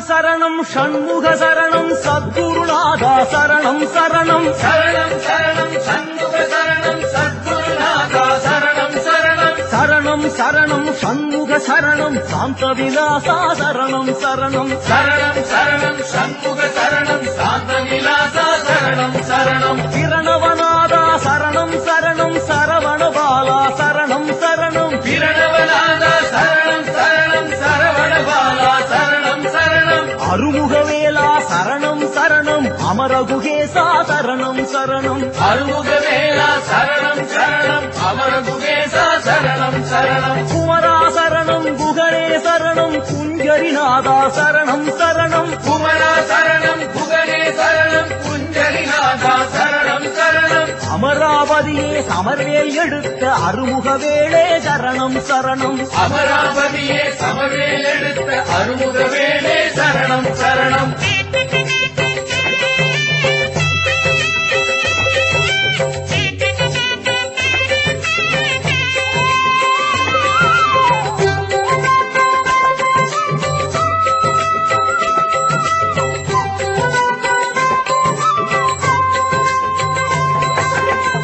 சரணம் ஷண்முக சரணம் சத்குருநாதா சரணம் சரணம் சரணம் சரணம் சண்முக சரணம் சத்குருநாதா சரணம் சரணம் சரணம் சரணம் ஷண்முக சரணம் சாந்த விலாசா சரணம் சரணம் சரணம் சரணம் சண்முக சரணம் சாந்த விலாசா சரணம் சரணம் பிரணவநாதா சரணம் சரணம் சரவணபாலா சரணம் சரணம் பிரணவநாதா சரணம் சரணம் சரவணபாலா சரணம் சரணம் அருமுகவேலா சரணம் சரணம் அமரகுகேசா சரணம் சரணம் அருமுகவேலா சரணம் சரணம் அமரகுகேசா சரணம் சரணம் குமரா சரணம் குகரே சரணம் குஞ்சரிநாதா சரணம் சரணம் குமரா சரணம் குகரே சரணம் குஞ்சரிநாதா சரணம் சரணம் அமராவதியே சமர்வேல் எடுத்த அருமுகவேளே சரணம் சரணம் அமராவதியே சமவேல் எடுத்த அருமுகவேலே சரணம் சரணம்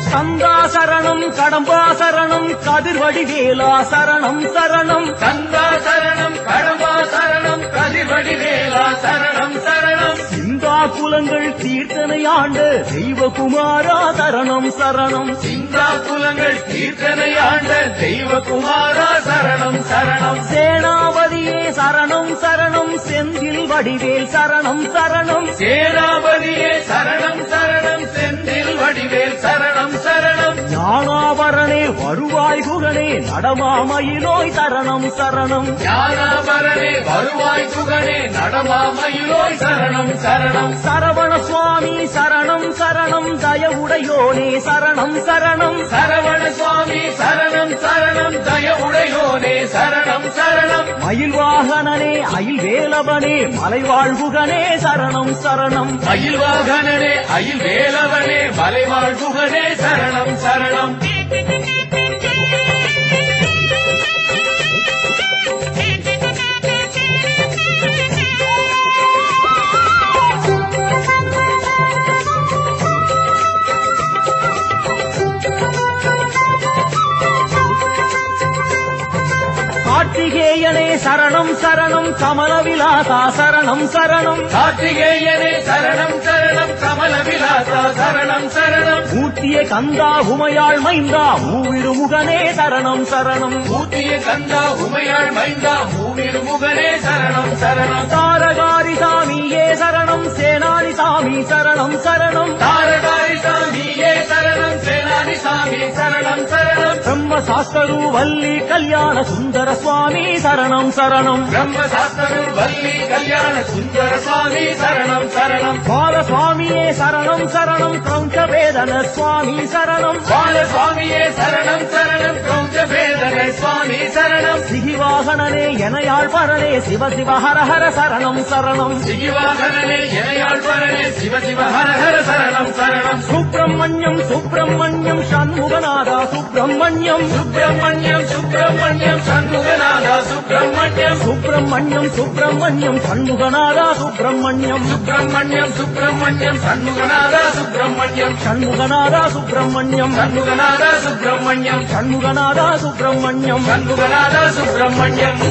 கந்தா சரணம் கடம்பா சரணம் கதிர்வடிவேலா சரணம் சரணம் கந்தா சரணம் கடம்பா சரணம் கதிர்வடிவேலா சரணம் சரணம் சிந்தா குலங்கள் தீர்த்தனை ஆண்டு தெய்வகுமாரா சரணம் சரணம் சிந்தா குலங்கள் தீர்த்தனை ஆண்ட தெய்வகுமாரா சரணம் சரணம் சேனாபதியே சரணம் சரணம் செந்தில் வடிவேல் சரணம் சரணம் சேனாபதியே சரணம் சரணம் செந்தில் வடிவேல் சரணம் சரணம் ஞானாபரணே வருவாய் குகனே நடமாமயிலோய் சரணம் சரணம் ஞானாபரணே வருவாய் குகனே நடமாமயிலோய் சரணம் சரணம் சரவண சுவாமி சரணம் சரணம் தயவுடையோனே சரணம் சரணம் சரவண சுவாமி சரணம் சரணம் தயவுடையோனே சரணம் சரணம் மயில் வாகனனே அயில் வேலவனே மலைவாழ்வுகனே சரணம் சரணம் மயில் வாகனனே அயில் வேலவனே மலைவாழ் குகனே சரணம் சரணம் கார்த்திகேயனே சரணம் சரணம் கமலவிலாசா சரணம் சரணம் கார்த்திகேயனே சரணம் சரணம் கமல விலாசா சரணம் சரணம் மூர்த்திய கந்தா உமையாள் மைந்தா மூவிருமுகனே சரணம் சரணம் மூர்த்திய கந்தா உமையாள் மைந்தா மூவிரு முகனே சரணம் சரணம் தாரகாரி சாமியே சரணம் சேனானி சாமி சரணம் சரணம் தாரகாரி சாமியே சரணம் சேனாதி சாமி சரணம் சரணம் பிரம்மசாஸ்தரு வள்ளி கல்யாண சுந்தர சுவாமி சரணம் சரணம் பிரம்மசாஸ்தரு வள்ளி கல்யாண சுந்தர சுவாமி சரணம் சரணம் பாலசுவாமியே சரணம் சரணம் கிரௌஞ்சவேதன சுவாமி சரணம் பாலசுவாமியே சரணம் சரணம் கௌஞ்சவேதன சுவாமி சரணம் சிகிவாகனனே எனையாள் பரனே சிவ சிவ ஹர ஹர சரணம் சரணம் சிகிவாகனனே எனையாழ்வரனே சிவ சிவ ஹர ஹர சரணம் சரணம் சுப்பிரமணியம் சுப்பிரமணியம் சண்முகநாதா சுப்பிரமணியம் சுப்பிரமணியம் சுப்பிரமணியம் சண்முகநாதா சுப்பிரமணியம் சுப்பிரமணியம் சுப்பிரமணியம் சண்முகநாதா சுப்பிரமணியம் சுப்பிரமணியம் சுப்பிரமணியம் சண்முகநாதா சுப்பிரமணியம் சண்முகநாதா சுப்பிரமணியம் சண்முகநாதா சுப்பிரமணியம் சண்முகநாதா சுப்பிரமணியம் சண்முகநாதா சுப்பிரமணியம்